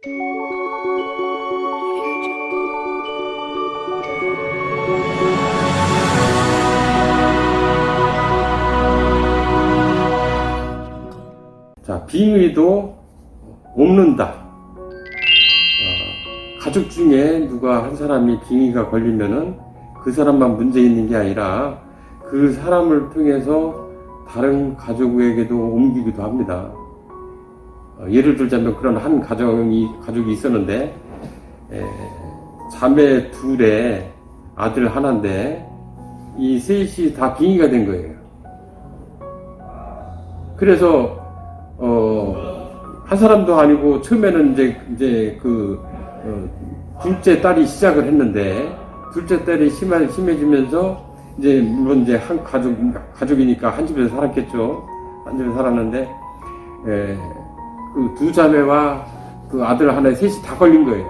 자, 빙의도 옮는다. 가족 중에 누가 한 사람이 빙의가 걸리면은 그 사람만 문제 있는 게 아니라 그 사람을 통해서 다른 가족에게도 옮기기도 합니다. 예를 들자면 그런 한 가족이 있었는데, 자매 둘에 아들 하나인데 이 셋이 다 빙의가 된 거예요. 그래서 한 사람도 아니고 처음에는 이제 둘째 딸이 시작을 했는데, 둘째 딸이 심해지면서 이제 물론 이제 한 가족이니까 한 집에서 살았겠죠. 한 집에서 살았는데 그 두 자매와 그 아들 하나에 셋이 다 걸린 거예요.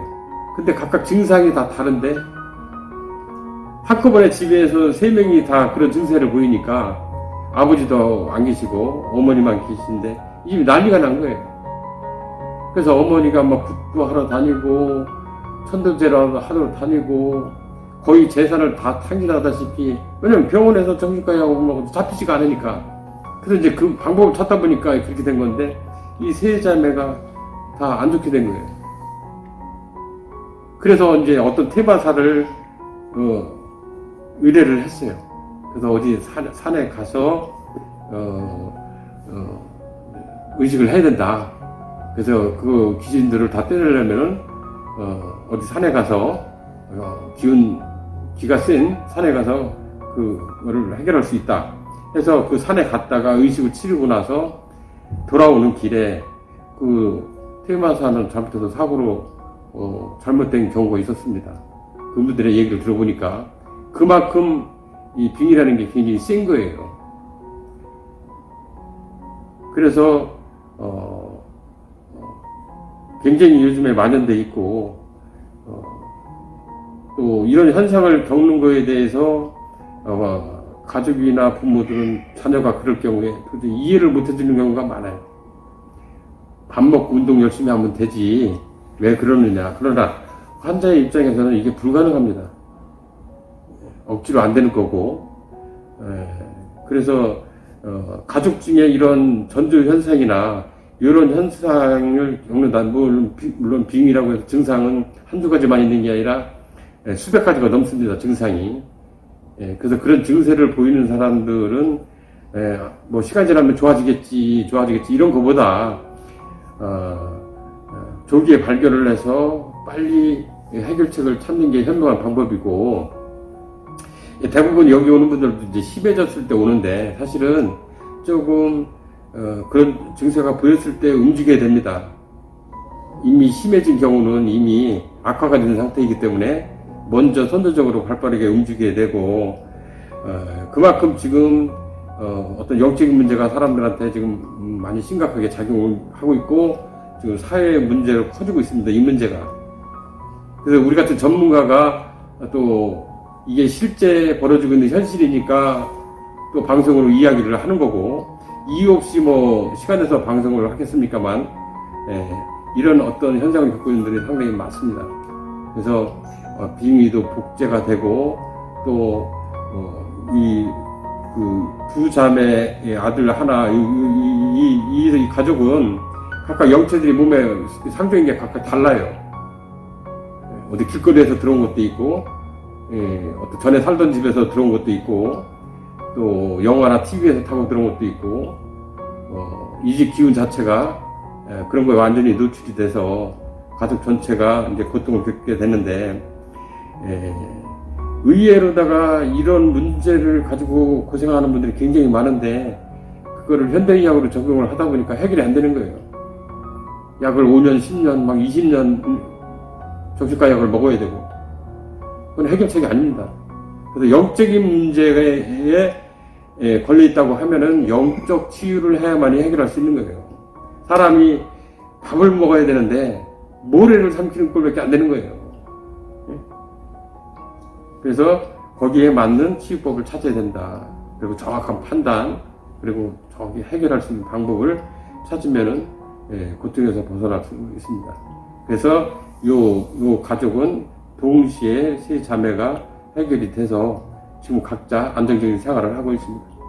근데 각각 증상이 다 다른데 한꺼번에 집에서 세 명이 다 그런 증세를 보이니까 아버지도 안 계시고 어머니만 계신데 이 집이 난리가 난 거예요. 그래서 어머니가 막 굿도 하러 다니고 천도제로 하러 다니고 거의 재산을 다 탕진하다시피, 왜냐면 병원에서 정신과하고 잡히지가 않으니까. 그래서 이제 그 방법을 찾다 보니까 그렇게 된 건데, 이 세 자매가 다 안 좋게 된 거예요. 그래서 이제 어떤 테마사를 의뢰를 했어요. 그래서 어디 산에 가서 의식을 해야 된다. 그래서 그 귀신들을 다 때리려면은 어디 산에 가서 기가 센 산에 가서 그거를 해결할 수 있다. 해서 그 산에 갔다가 의식을 치르고 나서 돌아오는 길에 그 테마사는 잘못해서 사고로 잘못된 경우가 있었습니다. 그분들의 얘기를 들어보니까 그만큼 이 빙이라는 게 굉장히 센 거예요. 그래서 굉장히 요즘에 만연돼 있고, 또 이런 현상을 겪는 거에 대해서 가족이나 부모들은 자녀가 그럴 경우에 도저히 이해를 못 해주는 경우가 많아요. 밥 먹고 운동 열심히 하면 되지 왜 그러느냐. 그러나 환자의 입장에서는 이게 불가능합니다. 억지로 안 되는 거고. 그래서 가족 중에 이런 전조 현상이나 이런 현상을 겪는다. 물론 빙이라고 해서 증상은 한두 가지만 있는 게 아니라 수백 가지가 넘습니다, 증상이. 그래서 그런 증세를 보이는 사람들은 뭐 시간 지나면 좋아지겠지 이런 것보다 조기에 발견을 해서 빨리 해결책을 찾는 게 현명한 방법이고, 대부분 여기 오는 분들도 이제 심해졌을 때 오는데 사실은 조금 그런 증세가 보였을 때 움직여야 됩니다. 이미 심해진 경우는 이미 악화가 된 상태이기 때문에 먼저 선제적으로 발빠르게 움직여야 되고, 그만큼 지금 어떤 영적인 문제가 사람들한테 지금 많이 심각하게 작용을 하고 있고, 지금 사회 문제로 커지고 있습니다, 이 문제가. 그래서 우리 같은 전문가가 또 이게 실제 벌어지고 있는 현실이니까 또 방송으로 이야기를 하는 거고, 이유 없이 뭐 시간 내서 방송을 하겠습니까만, 이런 어떤 현상을 겪고 있는 분들이 상당히 많습니다. 그래서 빙의도 복제가 되고, 또 이 두 자매의 아들 하나, 이 가족은 각각 영체들이 몸에 상정인 게 각각 달라요. 어디 길거리에서 들어온 것도 있고, 어떤 전에 살던 집에서 들어온 것도 있고, 또 영화나 TV에서 타고 들어온 것도 있고, 이 집 기운 자체가 그런 거에 완전히 노출이 돼서 가족 전체가 이제 고통을 겪게 되는데, 의외로다가 이런 문제를 가지고 고생하는 분들이 굉장히 많은데, 그거를 현대의학으로 적용을 하다 보니까 해결이 안 되는 거예요. 약을 5년, 10년, 막 20년 정신과 약을 먹어야 되고, 그건 해결책이 아닙니다. 그래서 영적인 문제에 걸려있다고 하면은 영적 치유를 해야만이 해결할 수 있는 거예요. 사람이 밥을 먹어야 되는데 모래를 삼키는 꼴밖에 안 되는 거예요. 그래서 거기에 맞는 치유법을 찾아야 된다. 그리고 정확한 판단, 그리고 정확히 해결할 수 있는 방법을 찾으면은 고통에서 벗어날 수 있습니다. 그래서 요 가족은 동시에 세 자매가 해결이 돼서 지금 각자 안정적인 생활을 하고 있습니다.